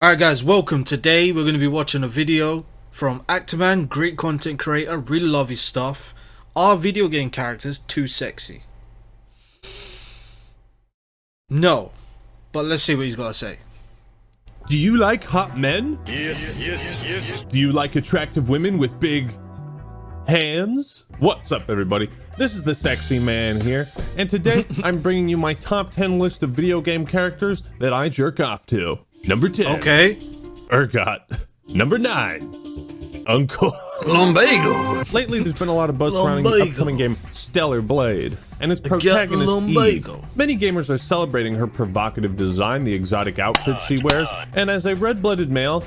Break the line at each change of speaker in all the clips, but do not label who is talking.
Alright guys, welcome. Today we're going to be watching a video from actman, great content creator, really love his stuff. Are video game characters too sexy? No, but let's see what he's got to say.
Do you like hot men? Yes. Do you like attractive women with big hands? What's up, everybody? This is the Sexy Man here, and today I'm bringing you my top 10 list of video game characters that I jerk off to. Number 10.
Okay.
Urgot. Number 9. Uncle
Lumbago.
Lately, there's been a lot of buzz surrounding the upcoming game Stellar Blade and its protagonist Eve. Many gamers are celebrating her provocative design, the exotic outfits she wears, and as a red-blooded male,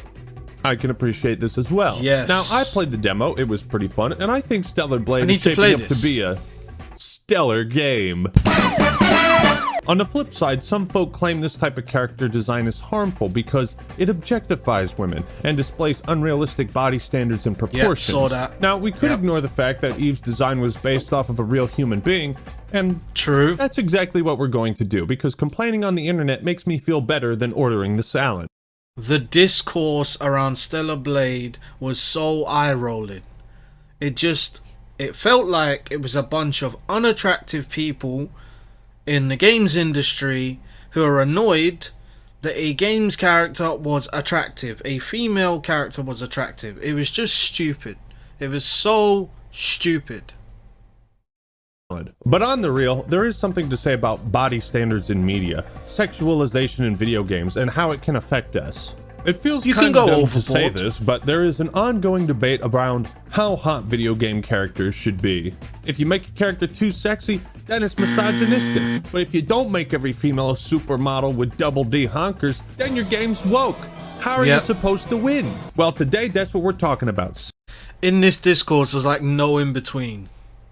I can appreciate this as well.
Yes.
Now, I played the demo, it was pretty fun, and I think Stellar Blade is
to
shaping up to be a stellar game. On the flip side, some folk claim this type of character design is harmful because it objectifies women and displays unrealistic body standards and proportions.
Yep, saw that.
Now, we could ignore the fact that Eve's design was based off of a real human being, and
True.
that's exactly what we're going to do, because complaining on the internet makes me feel better than ordering the salad.
The discourse around Stellar Blade was so eye-rolling. It felt like it was a bunch of unattractive people in the games industry who are annoyed that a games character was attractive, a female character was attractive. It was just stupid. It was so stupid.
But on the real, there is something to say about body standards in media, sexualization in video games, and how it can affect us. It feels kind of dumb to say this, but there is an ongoing debate around how hot video game characters should be. If you make a character too sexy, then it's misogynistic. But if you don't make every female a supermodel with double D honkers, then your game's woke. How are you supposed to win? Well, today, that's what we're talking about.
In this discourse, there's like no in between.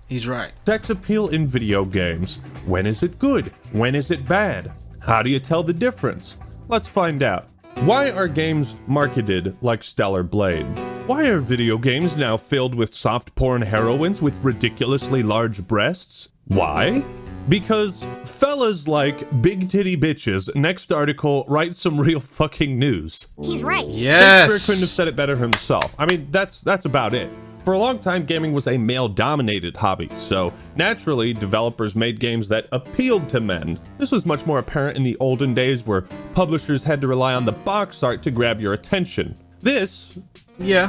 He's right.
Sex appeal in video games. When is it good? When is it bad? How do you tell the difference? Let's find out. Why are games marketed like Stellar Blade? Why are video games now filled with soft porn heroines with ridiculously large breasts? Why? Because fellas like big titty bitches. Next article, write some real fucking news.
He's right.
Yes.
Shakespeare couldn't have said it better himself. I mean, that's about it. For a long time, gaming was a male-dominated hobby, so naturally, developers made games that appealed to men. This was much more apparent in the olden days where publishers had to rely on the box art to grab your attention. This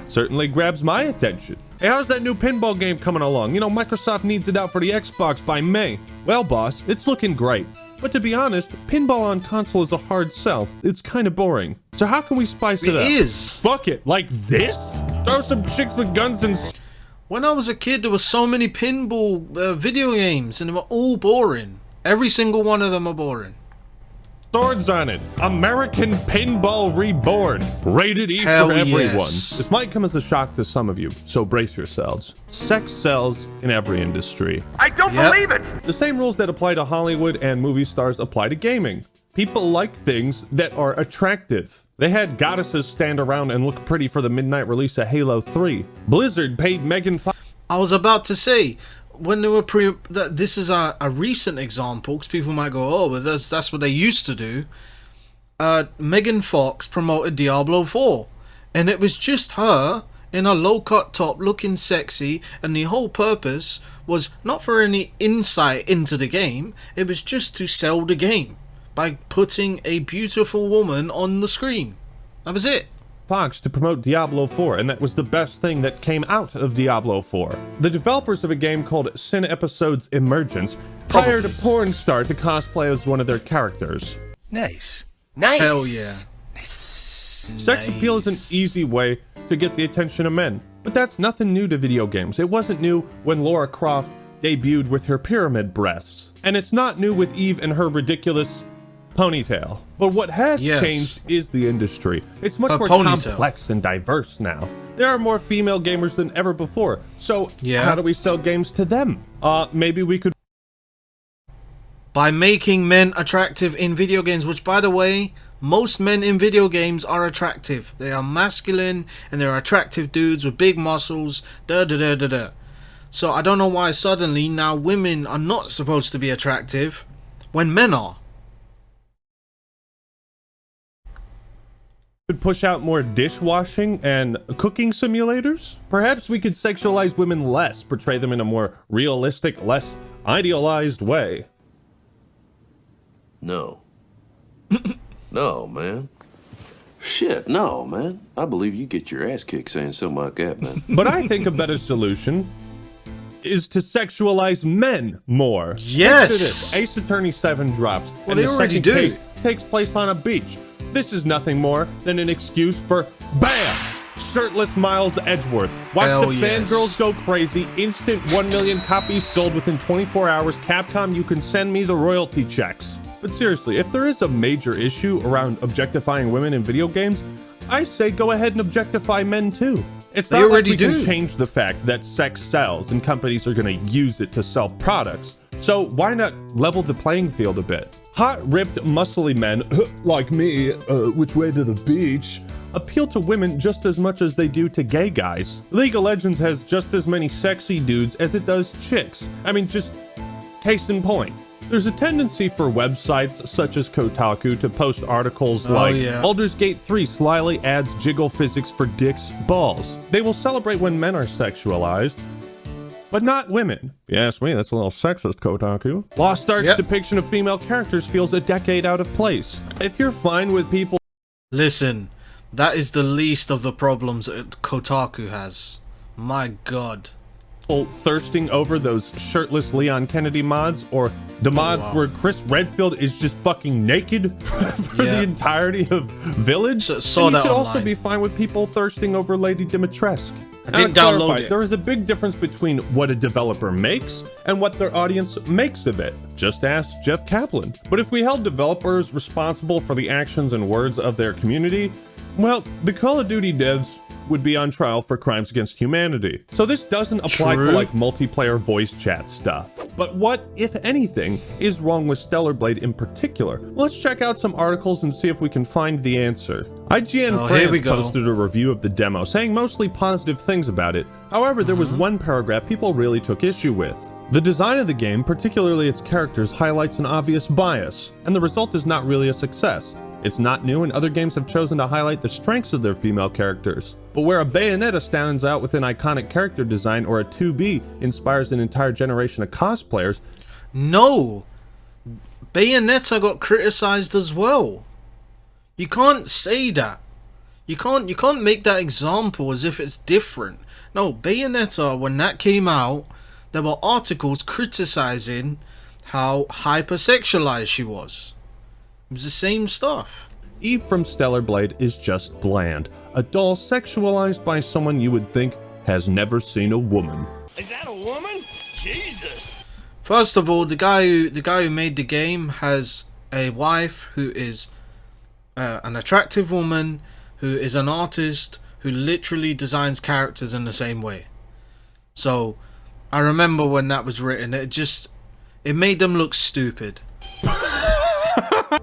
certainly grabs my attention. Hey, how's that new pinball game coming along? You know, Microsoft needs it out for the Xbox by May. Well, boss, it's looking great. But to be honest, pinball on console is a hard sell. It's kind of boring. So how can we spice it up?
It is.
Fuck it. Like this? Throw some chicks with guns and...
When I was a kid, there were so many pinball video games, and they were all boring. Every single one of them are boring.
Swords on it. American Pinball Reborn. Rated E
Hell
for everyone.
yes.
This might come as a shock to some of you, so brace yourselves. Sex sells in every industry.
I don't believe it.
The same rules that apply to Hollywood and movie stars apply to gaming. People like things that are attractive. They had goddesses stand around and look pretty for the midnight release of Halo 3. Blizzard paid Megan Fox.
I was about to say, when they were this is a recent example, because people might go, oh, but that's what they used to do. Megan Fox promoted Diablo 4, and it was just her in a low-cut top looking sexy, and the whole purpose was not for any insight into the game, it was just to sell the game by putting a beautiful woman on the screen. That was it.
Fox to promote Diablo 4, and that was the best thing that came out of Diablo 4. The developers of a game called Sin Episodes Emergence hired a porn star to cosplay as one of their characters.
Nice.
Hell yeah.
Sex appeal is an easy way to get the attention of men, but that's nothing new to video games. It wasn't new when Lara Croft debuted with her pyramid breasts, and it's not new with Eve and her ridiculous ponytail. But what has changed is the industry. It's much more complex and diverse now. There are more female gamers than ever before. So how do we sell games to them? Maybe we could...
By making men attractive in video games, which, by the way, most men in video games are attractive. They are masculine, and they're attractive dudes with big muscles, So I don't know why suddenly now women are not supposed to be attractive when men are.
Could push out more dishwashing and cooking simulators? Perhaps we could sexualize women less, portray them in a more realistic, less idealized way.
No. No, man. Shit, no, man. I believe you get your ass kicked saying something like that, man.
But I think a better solution is to sexualize men more.
Yes!
Picture this. Ace Attorney 7 drops,
Well,
and
they
the
already
second
do.
case takes place on a beach. This is nothing more than an excuse for BAM! Shirtless Miles Edgeworth. Watch
Hell
the
yes.
fangirls go crazy. Instant 1 million copies sold within 24 hours. Capcom, you can send me the royalty checks. But seriously, if there is a major issue around objectifying women in video games, I say go ahead and objectify men too. It's
They
not like
already
we can
do.
change the fact that sex sells and companies are going to use it to sell products. So why not level the playing field a bit? Hot, ripped, muscly men like me, which way to the beach, appeal to women just as much as they do to gay guys. League of Legends has just as many sexy dudes as it does chicks. I mean, just case in point. There's a tendency for websites such as Kotaku to post articles like
yeah.
Baldur's Gate 3 slyly adds jiggle physics for dicks' balls. They will celebrate when men are sexualized, but not women. If you ask me, that's a little sexist, Kotaku. Lost Ark's
Yep.
depiction of female characters feels a decade out of place. If you're fine with people
Listen, that is the least of the problems that Kotaku has. My god.
thirsting over those shirtless Leon Kennedy mods, or the mods
wow.
where Chris Redfield is just fucking naked for
Yeah.
the entirety of Village,
Saw
then you
that
should also
online.
be fine with people thirsting over Lady Dimitrescu.
I didn't download it.
There is a big difference between what a developer makes and what their audience makes of it. Just ask Jeff Kaplan. But if we held developers responsible for the actions and words of their community, well, the Call of Duty devs would be on trial for crimes against humanity. So this doesn't apply to
True.
like multiplayer voice chat stuff. But what, if anything, is wrong with Stellar Blade in particular? Let's check out some articles and see if we can find the answer. IGN
Oh, here we
France
go.
posted a review of the demo, saying mostly positive things about it. However, there was one paragraph people really took issue with. The design of the game, particularly its characters, highlights an obvious bias, and the result is not really a success. It's not new, and other games have chosen to highlight the strengths of their female characters. But where a Bayonetta stands out with an iconic character design, or a 2B inspires an entire generation of cosplayers,
No! Bayonetta got criticized as well. You can't say that. You can't make that example as if it's different. No, Bayonetta, when that came out, there were articles criticizing how hypersexualized she was. It was the same stuff.
Eve from Stellar Blade is just bland. A doll sexualized by someone you would think has never seen a woman.
Is that a woman? Jesus.
First of all, the guy who made the game has a wife who is an attractive woman, who is an artist, who literally designs characters in the same way. So, I remember when that was written, it made them look stupid.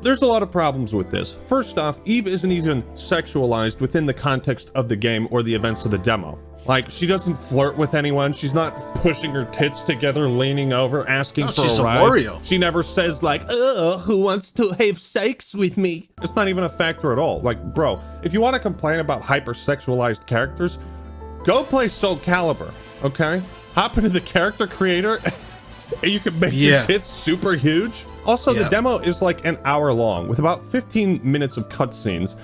There's a lot of problems with this. First off, Eve isn't even sexualized within the context of the game or the events of the demo. Like, she doesn't flirt with anyone. She's not pushing her tits together, leaning over, asking
No,
for
she's
a
a
ride.
warrior.
She never says like, who wants to have sex with me? It's not even a factor at all. Like, bro, if you want to complain about hypersexualized characters, go play Soul Calibur, okay? Hop into the character creator and you can make your
Yeah.
tits super huge. Also, the
Yeah.
demo is like an hour long with about 15 minutes of cutscenes.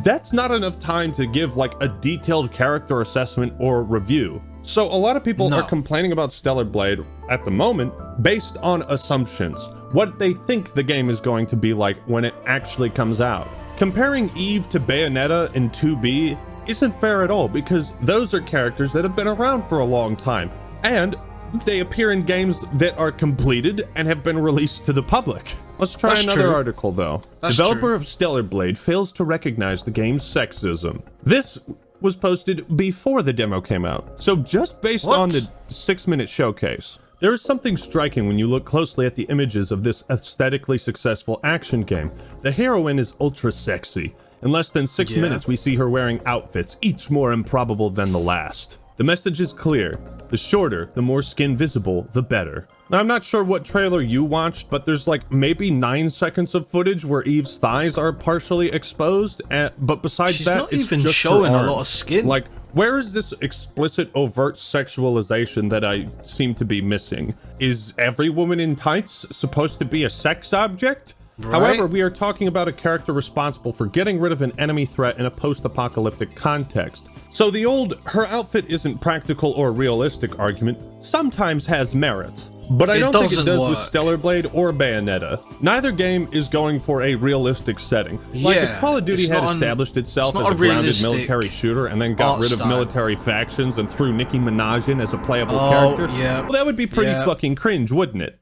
That's not enough time to give like a detailed character assessment or review. So a lot of people
No.
are complaining about Stellar Blade at the moment based on assumptions, what they think the game is going to be like when it actually comes out. Comparing Eve to Bayonetta and 2B isn't fair at all, because those are characters that have been around for a long time, and they appear in games that are completed and have been released to the public. Let's try
That's
another
true.
article though.
That's
Developer
true.
of Stellar Blade fails to recognize the game's sexism. This was posted before the demo came out, so just based
What?
on the 6-minute showcase, there is something striking when you look closely at the images of this aesthetically successful action game. The heroine is ultra sexy. In less than 6
Yeah.
minutes, we see her wearing outfits, each more improbable than the last. The message is clear. The shorter, the more skin visible, the better. Now, I'm not sure what trailer you watched, but there's like maybe 9 seconds of footage where Eve's thighs are partially exposed, but besides
She's
that,
not
it's
even
just
showing
her
a lot of
arms.
skin.
Like, where is this explicit, overt sexualization that I seem to be missing? Is every woman in tights supposed to be a sex object?
Right.
However, we are talking about a character responsible for getting rid of an enemy threat in a post-apocalyptic context. So the old "her outfit isn't practical or realistic" argument sometimes has merit. But I don't think it does with Stellar Blade or Bayonetta. Neither game is going for a realistic setting. Like, if Call of Duty had established itself as a grounded military shooter and then got rid of military factions and threw Nicki Minaj in as a playable character, well, that would be pretty fucking cringe, wouldn't it?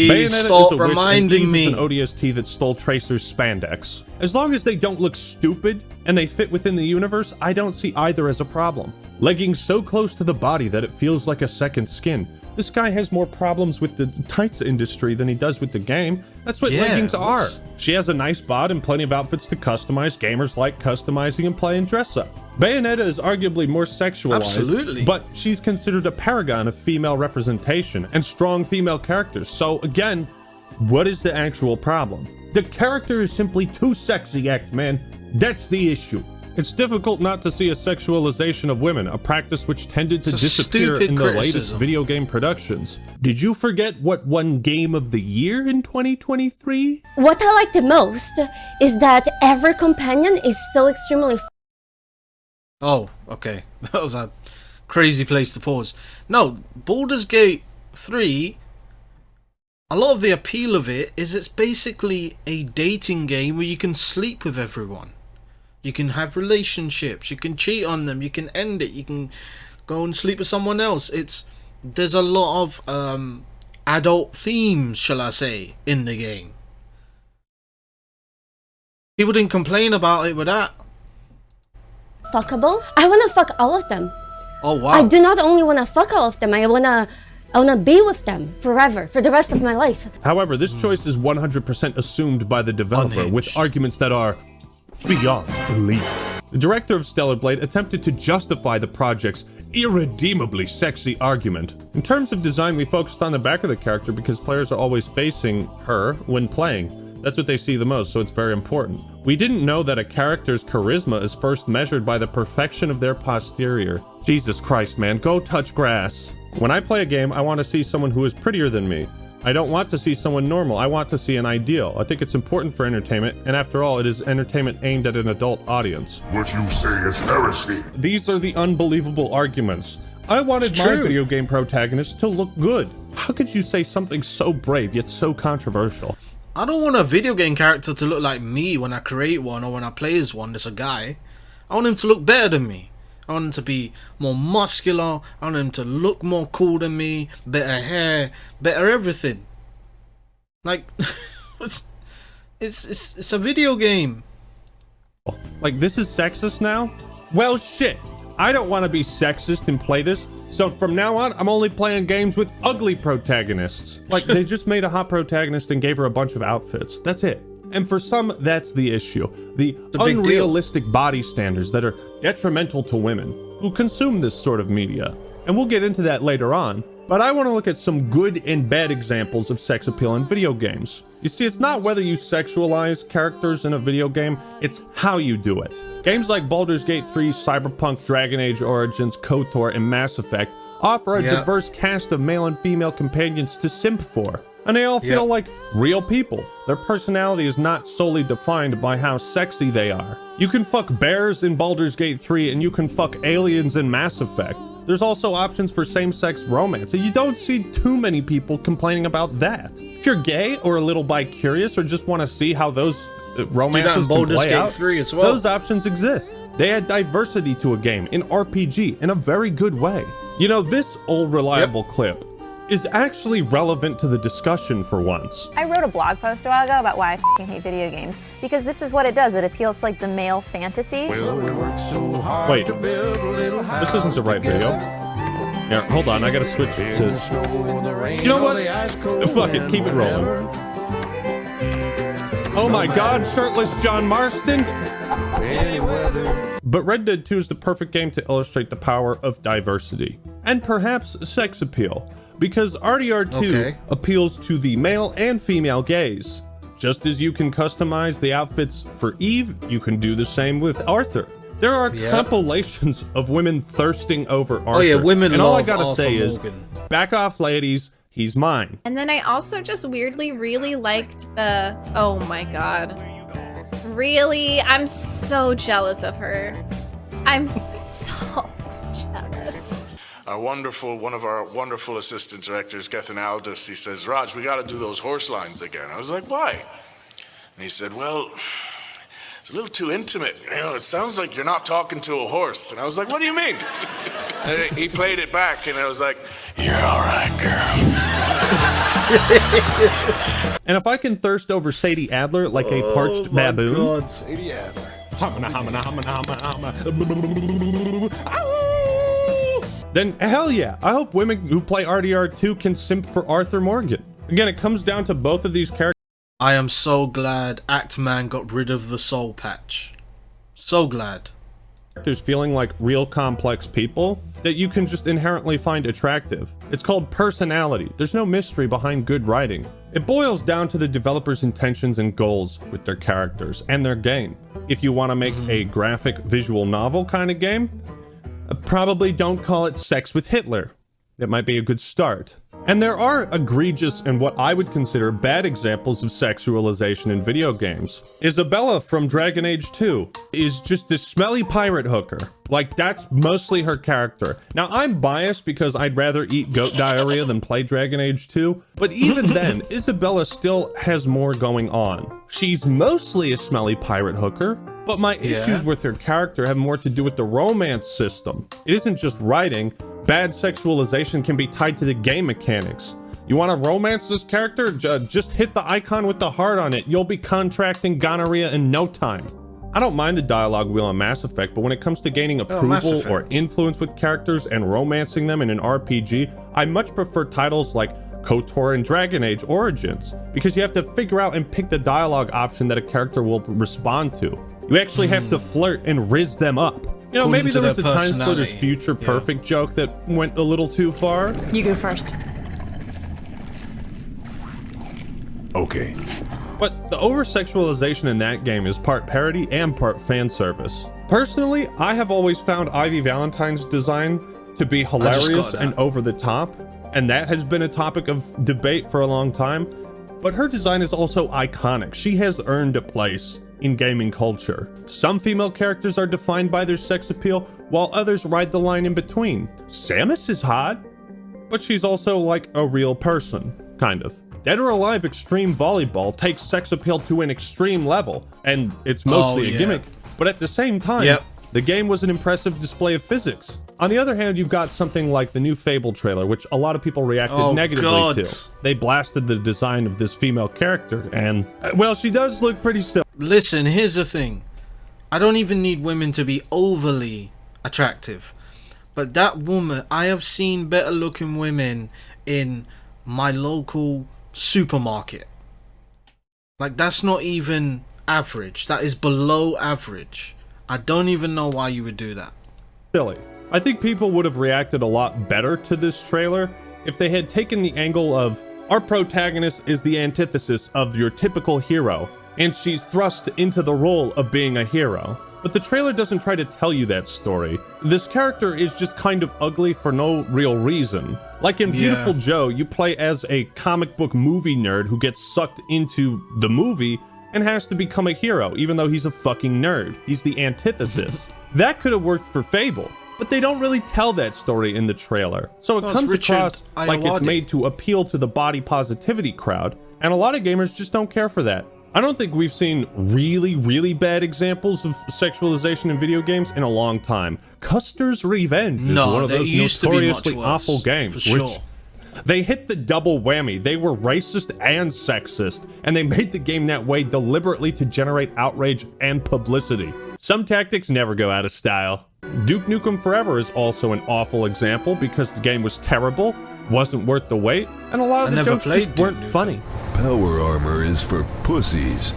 Please stop reminding me.
An ODST that stole Tracer's spandex. As long as they don't look stupid and they fit within the universe, I don't see either as a problem. Leggings so close to the body that it feels like a second skin. This guy has more problems with the tights industry than he does with the game. That's what leggings are. She has a nice bod and plenty of outfits to customize. Gamers like customizing and playing dress up. Bayonetta is arguably more sexualized, but she's considered a paragon of female representation and strong female characters. So again, what is the actual problem? The character is simply too sexy, actman. That's the issue. It's difficult not to see a sexualization of women, a practice which tended to disappear in the latest video game productions. Did you forget what won Game of the Year in 2023?
What I like the most is that every companion is so extremely...
Oh, okay. That was a crazy place to pause. No, Baldur's Gate 3, a lot of the appeal of it is it's basically a dating game where you can sleep with everyone. You can have relationships, you can cheat on them, you can end it, you can go and sleep with someone else. There's a lot of adult themes, shall I say, in the game. People didn't complain about it with that.
Fuckable? I wanna fuck all of them.
Oh wow.
I do not only wanna fuck all of them, I wanna be with them forever, for the rest of my life.
However, this choice is 100% assumed by the developer with arguments that are beyond belief. The director of Stellar Blade attempted to justify the project's irredeemably sexy argument. In terms of design, we focused on the back of the character because players are always facing her when playing. That's what they see the most, so it's very important. We didn't know that a character's charisma is first measured by the perfection of their posterior. Jesus Christ, man, go touch grass. When I play a game, I want to see someone who is prettier than me. I don't want to see someone normal, I want to see an ideal. I think it's important for entertainment, and after all, it is entertainment aimed at an adult audience.
What you say is heresy.
These are the unbelievable arguments. I wanted my video game protagonist to look good. How could you say something so brave, yet so controversial?
I don't want a video game character to look like me when I create one or when I play as one that's a guy. I want him to look better than me. I want him to be more muscular. I want him to look more cool than me. Better hair, better everything. Like, it's a video game.
Like, this is sexist now? Well, shit. I don't want to be sexist and play this. So from now on, I'm only playing games with ugly protagonists. Like, they just made a hot protagonist and gave her a bunch of outfits. That's it. And for some, that's the issue. The unrealistic body standards that are detrimental to women who consume this sort of media. And we'll get into that later on. But I want to look at some good and bad examples of sex appeal in video games. You see, it's not whether you sexualize characters in a video game, it's how you do it. Games like Baldur's Gate 3, Cyberpunk, Dragon Age Origins, KOTOR, and Mass Effect offer a diverse cast of male and female companions to simp for. And they all feel like real people. Their personality is not solely defined by how sexy they are. You can fuck bears in Baldur's Gate 3 and you can fuck aliens in Mass Effect. There's also options for same-sex romance, and you don't see too many people complaining about that. If you're gay or a little bi-curious or just want to see how those romances can play out,
3 as well.
Those options exist. They add diversity to a game, in RPG, in a very good way. You know, this old reliable clip is actually relevant to the discussion for once.
I wrote a blog post a while ago about why I f***ing hate video games, because this is what it does. It appeals to like the male fantasy.
Wait, this isn't the right video. Yeah, hold on, I gotta switch to... You know what? Fuck it, keep it rolling. Oh my god, shirtless John Marston? But Red Dead 2 is the perfect game to illustrate the power of diversity, and perhaps sex appeal, because RDR2 appeals to the male and female gaze. Just as you can customize the outfits for Eve, you can do the same with Arthur. There are compilations of women thirsting over Arthur.
Oh yeah, women
and
love
all I gotta
Arthur
say
Morgan.
is, back off ladies, he's mine.
And then I also just weirdly really liked the, oh my god. Really? I'm so jealous of her. I'm so jealous.
One of our wonderful assistant directors, Gethin Aldous, he says, Raj, we got to do those horse lines again. I was like, why? And he said, well, it's a little too intimate. You know, it sounds like you're not talking to a horse. And I was like, what do you mean? And he played it back, and I was like, you're all right, girl.
And if I can thirst over Sadie Adler like a parched baboon,
God.
Sadie Adler.
then hell yeah, I hope women who play RDR2 can simp for Arthur Morgan. Again, it comes down to both of these characters.
I am so glad Actman got rid of the soul patch. So glad.
There's feeling like real complex people that you can just inherently find attractive. It's called personality. There's no mystery behind good writing. It boils down to the developer's intentions and goals with their characters and their game. If you want to make a graphic visual novel kind of game, probably don't call it Sex with Hitler. It might be a good start. And there are egregious and what I would consider bad examples of sexualization in video games. Isabella from Dragon Age 2 is just this smelly pirate hooker. Like, that's mostly her character. Now, I'm biased because I'd rather eat goat diarrhea than play Dragon Age 2, but even then, Isabella still has more going on. She's mostly a smelly pirate hooker, but my issues with her character have more to do with the romance system. It isn't just writing. Bad sexualization can be tied to the game mechanics. You want to romance this character? Just hit the icon with the heart on it. You'll be contracting gonorrhea in no time. I don't mind the dialogue wheel on Mass Effect, but when it comes to gaining approval or influence with characters and romancing them in an RPG, I much prefer titles like KOTOR and Dragon Age Origins, because you have to figure out and pick the dialogue option that a character will respond to. You actually have to flirt and rizz them up. You know, maybe there was a Time Splitters Future Perfect joke that went a little too far.
You go first.
Okay.
But the over-sexualization in that game is part parody and part fan service. Personally, I have always found Ivy Valentine's design to be hilarious and over the top, and that has been a topic of debate for a long time. But her design is also iconic. She has earned a place in gaming culture. Some female characters are defined by their sex appeal, while others ride the line in between. Samus is hot, but she's also like a real person, kind of. Dead or Alive Extreme Volleyball takes sex appeal to an extreme level, and it's mostly a gimmick, but at the same time, the game was an impressive display of physics. On the other hand, you've got something like the new Fable trailer, which a lot of people reacted negatively to. They blasted the design of this female character, and, well, she does look pretty still.
Listen, here's the thing. I don't even need women to be overly attractive. But that woman, I have seen better looking women in my local supermarket. Like, that's not even average. That is below average. I don't even know why you would do that.
Silly. I think people would have reacted a lot better to this trailer if they had taken the angle of, our protagonist is the antithesis of your typical hero, and she's thrust into the role of being a hero. But the trailer doesn't try to tell you that story. This character is just kind of ugly for no real reason. Like in Beautiful Joe, you play as a comic book movie nerd who gets sucked into the movie and has to become a hero, even though he's a fucking nerd. He's the antithesis. That could have worked for Fable, but they don't really tell that story in the trailer. So it comes across like it's made to appeal to the body positivity crowd, and a lot of gamers just don't care for that. I don't think we've seen really, really bad examples of sexualization in video games in a long time. Custer's Revenge is one of those notoriously awful games, which they hit the double whammy. They were racist and sexist, and they made the game that way deliberately to generate outrage and publicity. Some tactics never go out of style. Duke Nukem Forever is also an awful example because the game was terrible, wasn't worth the wait, and a lot of the jokes just weren't funny.
Power armor is for pussies.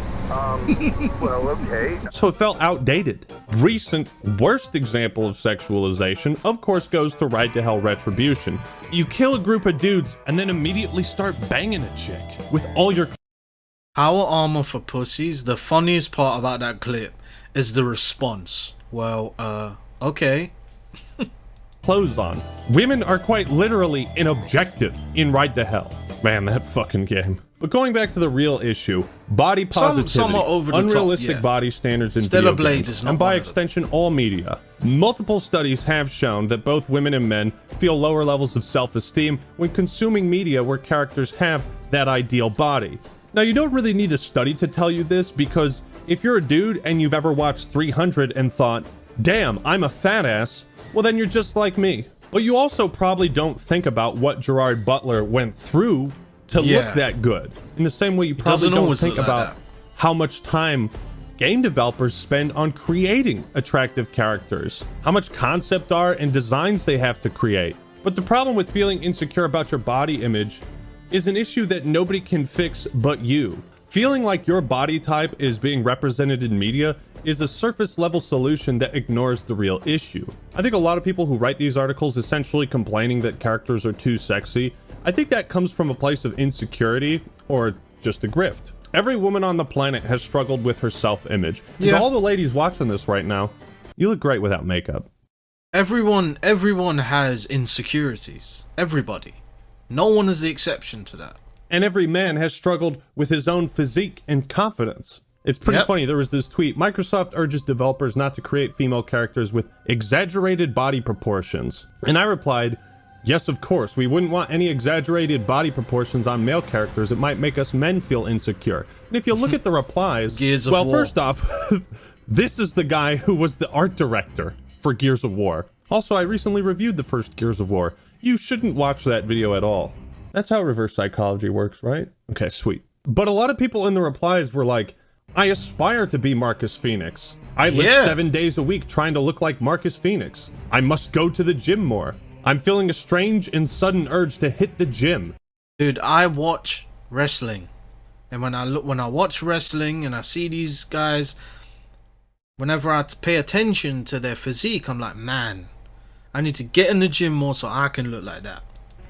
Well, okay.
So it felt outdated. Recent worst example of sexualization, of course, goes to Ride to Hell Retribution. You kill a group of dudes and then immediately start banging a chick with all your
Power armor for pussies. The funniest part about that clip is the response. Well, okay.
clothes on. Women are quite literally an objective in Ride to Hell. Man, that fucking game. But going back to the real issue, body positivity,
some are over the top,
unrealistic
yeah.
body standards in
Stellar
video
Blade
games,
is not
and by
one of them.
extension, all media. Multiple studies have shown that both women and men feel lower levels of self-esteem when consuming media where characters have that ideal body. Now, you don't really need a study to tell you this, because if you're a dude and you've ever watched 300 and thought, damn, I'm a fat ass, well then you're just like me. But you also probably don't think about what Gerard Butler went through to look that good. In the same way you probably don't think about how much time game developers spend on creating attractive characters, how much concept art and designs they have to create. But the problem with feeling insecure about your body image is an issue that nobody can fix but you. Feeling like your body type is being represented in media is a surface level solution that ignores the real issue. I think a lot of people who write these articles essentially complaining that characters are too sexy, I think that comes from a place of insecurity or just a grift. Every woman on the planet has struggled with her self-image. And to all the ladies watching this right now, you look great without makeup.
Everyone has insecurities. Everybody. No one is the exception to that.
And every man has struggled with his own physique and confidence. It's pretty funny. There was this tweet. Microsoft urges developers not to create female characters with exaggerated body proportions. And I replied, yes, of course. We wouldn't want any exaggerated body proportions on male characters. It might make us men feel insecure. And if you look at the replies, well, first off, this is the guy who was the art director for Gears of War. Also, I recently reviewed the first Gears of War. You shouldn't watch that video at all. That's how reverse psychology works, right? Okay, sweet. But a lot of people in the replies were like, I aspire to be Marcus Phoenix. I live 7 days a week trying to look like Marcus Phoenix. I must go to the gym more. I'm feeling a strange and sudden urge to hit the gym.
Dude, I watch wrestling. And when I watch wrestling and I see these guys, whenever I pay attention to their physique, I'm like, man, I need to get in the gym more so I can look like that.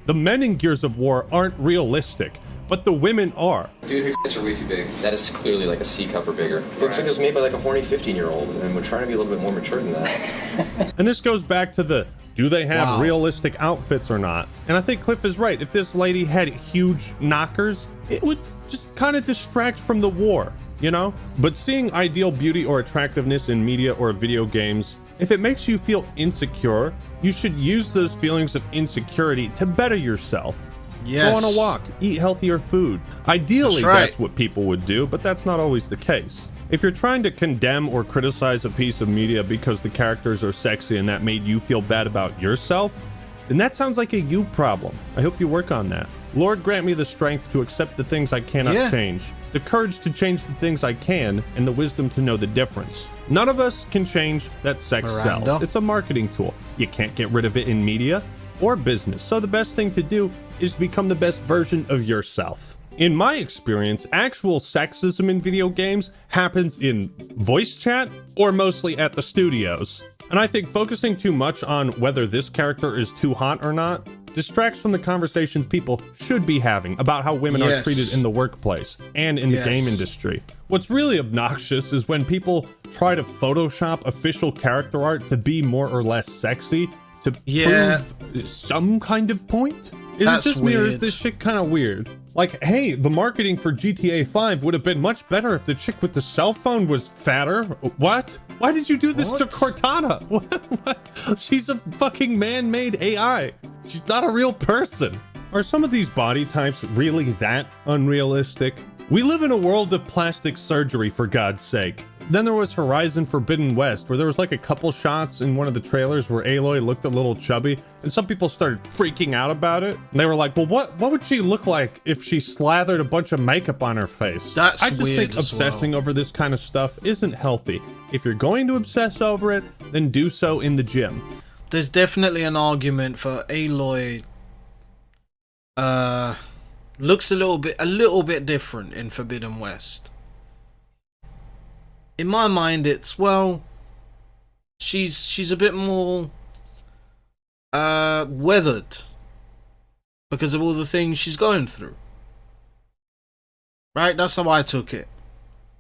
The men in Gears of War aren't realistic, but the women are.
Dude, her tits are way too big. That is clearly like a C cup or bigger. Looks like it was made by like a horny 15-year-old, and we're trying to be a little bit more mature than that.
And this goes back to the, do they have realistic outfits or not? And I think Cliff is right. If this lady had huge knockers, it would just kind of distract from the war, you know? But seeing ideal beauty or attractiveness in media or video games, if it makes you feel insecure, you should use those feelings of insecurity to better yourself. Go on a walk, eat healthier food. Ideally, that's what people would do, but that's not always the case. If you're trying to condemn or criticize a piece of media because the characters are sexy and that made you feel bad about yourself, then that sounds like a you problem. I hope you work on that. Lord, grant me the strength to accept the things I cannot change, the courage to change the things I can, and the wisdom to know the difference. None of us can change that sex sells. It's a marketing tool. You can't get rid of it in media or business. So the best thing to do is become the best version of yourself. In my experience, actual sexism in video games happens in voice chat or mostly at the studios. And I think focusing too much on whether this character is too hot or not distracts from the conversations people should be having about how women are treated in the workplace and in the game industry. What's really obnoxious is when people try to Photoshop official character art to be more or less sexy to prove some kind of point. Is it just me, or is this shit kind of weird? Like, hey, the marketing for GTA 5 would have been much better if the chick with the cell phone was fatter. What? Why did you do this to Cortana? What? She's a fucking man-made AI. She's not a real person. Are some of these body types really that unrealistic? We live in a world of plastic surgery, for God's sake. Then there was Horizon Forbidden West, where there was like a couple shots in one of the trailers where Aloy looked a little chubby, and some people started freaking out about it. And they were like, well, what would she look like if she slathered a bunch of makeup on her face? I just think obsessing over this kind of stuff isn't healthy. If you're going to obsess over it, then do so in the gym.
There's definitely an argument for Aloy looks a little bit different in Forbidden West. in my mind, it's, well, she's a bit more weathered because of all the things she's going through. Right? That's how I took it.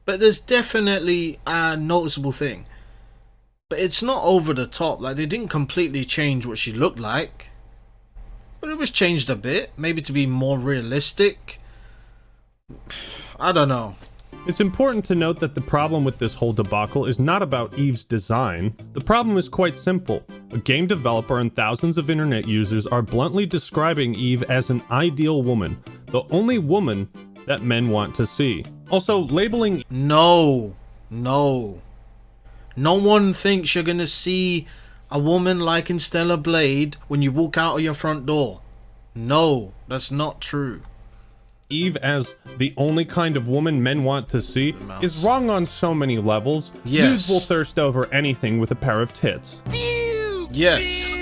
But there's definitely a noticeable thing. But it's not over the top. Like, they didn't completely change what she looked like. But it was changed a bit. Maybe to be more realistic. I don't know.
It's important to note that the problem with this whole debacle is not about Eve's design. The problem is quite simple. A game developer and thousands of internet users are bluntly describing Eve as an ideal woman. The only woman that men want to see. Also, labeling...
No. No one thinks you're gonna see a woman like in Stellar Blade when you walk out of your front door. No, that's not true.
Eve as the only kind of woman men want to see is wrong on so many levels.
Yes.
Dudes will thirst over anything with a pair of tits.
Yes.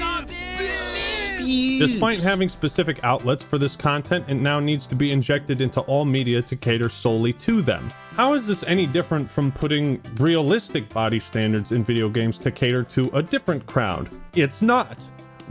Despite having specific outlets for this content, it now needs to be injected into all media to cater solely to them. How is this any different from putting realistic body standards in video games to cater to a different crowd? It's not.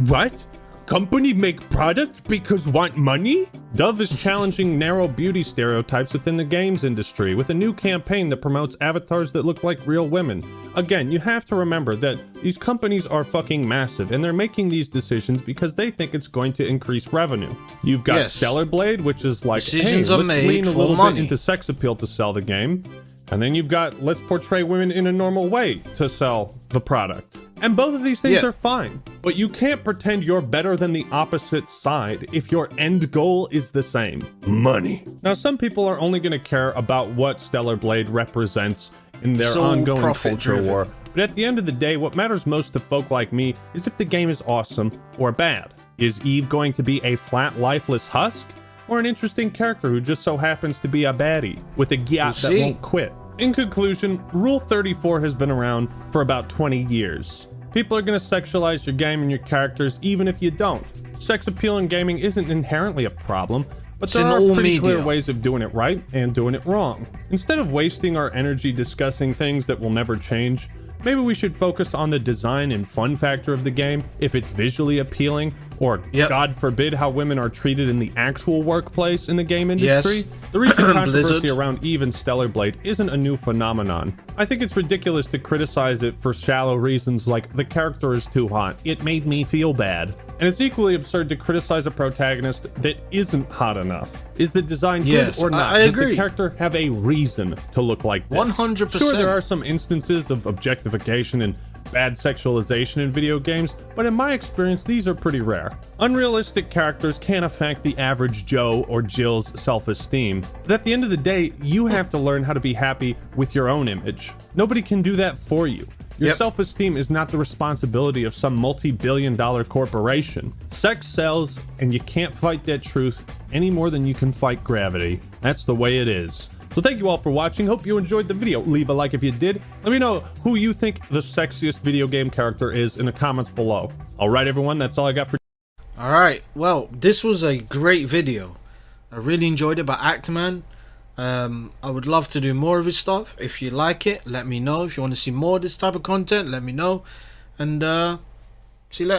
What? Company make product because want money? Dove is challenging narrow beauty stereotypes within the games industry with a new campaign that promotes avatars that look like real women. Again, you have to remember that these companies are fucking massive and they're making these decisions because they think it's going to increase revenue. You've got Stellar Blade, which is like,
decisions
hey,
are
let's
made
lean a
for
little
money.
bit into sex appeal to sell the game. And then you've got let's portray women in a normal way to sell the product. And both of these things are fine. But you can't pretend you're better than the opposite side if your end goal is the same. Money. Now, some people are only going to care about what Stellar Blade represents in their ongoing culture war. But at the end of the day, what matters most to folk like me is if the game is awesome or bad. Is Eve going to be a flat, lifeless husk? Or an interesting character who just so happens to be a baddie with a gyat that won't quit? In conclusion, Rule 34 has been around for about 20 years. People are going to sexualize your game and your characters even if you don't. Sex appeal in gaming isn't inherently a problem, but there are pretty clear ways of doing it right and doing it wrong. Instead of wasting our energy discussing things that will never change, maybe we should focus on the design and fun factor of the game, if it's visually appealing, or God forbid how women are treated in the actual workplace in the game industry. The recent controversy around Eve and Stellar Blade isn't a new phenomenon. I think it's ridiculous to criticize it for shallow reasons like the character is too hot, it made me feel bad. And it's equally absurd to criticize a protagonist that isn't hot enough. Is the design good or not?
I agree.
Does the character have a reason to look like this?
100%.
Sure, there are some instances of objectification and bad sexualization in video games, but in my experience, these are pretty rare. Unrealistic characters can affect the average Joe or Jill's self-esteem, but at the end of the day, you have to learn how to be happy with your own image. Nobody can do that for you. Your self-esteem is not the responsibility of some multi-billion-dollar corporation. Sex sells, and you can't fight that truth any more than you can fight gravity. That's the way it is. So thank you all for watching. Hope you enjoyed the video. Leave a like if you did. Let me know who you think the sexiest video game character is in the comments below. All right, everyone, that's all I got for.
All right. Well, this was a great video. I really enjoyed it by Actman. I would love to do more of his stuff. If you like it, let me know. If you want to see more of this type of content, let me know. And